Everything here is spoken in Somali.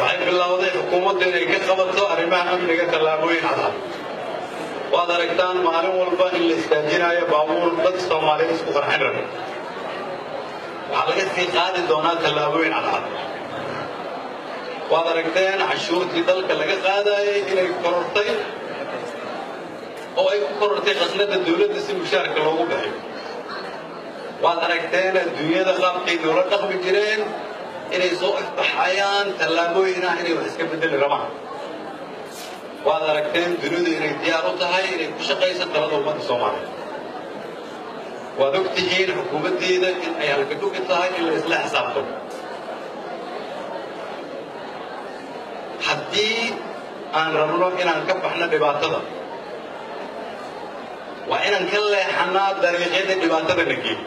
waxay bilowday xukuumadda inay ka qabato arrimaha amniga tallaabooyin cad waad aragtaan maalin walba in la istaajinayo baabuur dad Soomaaliyeed isku qarxin raba waxaa laga sii qaadi doonaa tallaabooyin cad waad aragteen cashuurtii dalka laga qaadayay inay korortay oo ay ku korortay khasnada dawladda si mushaarka loogu bixiyo waad aragteen adduunyada qaabkay dawlad dhaqmi jireen inay soo ifbaxayaan tallaabooyin ah inay wax iska bedeli rabaan waad aragteen dunidu inay diyaar u tahay inay ku shaqayso talada ummadda Soomaaliyeed waad ogtihiin xukuumaddeeda in ay halkadhugi tahay in la isla xisaabtamo haddii aan rabno inaan ka baxno dhibaatada waa inaan ka leexanaa dariiqyada dhibaatada na geeyo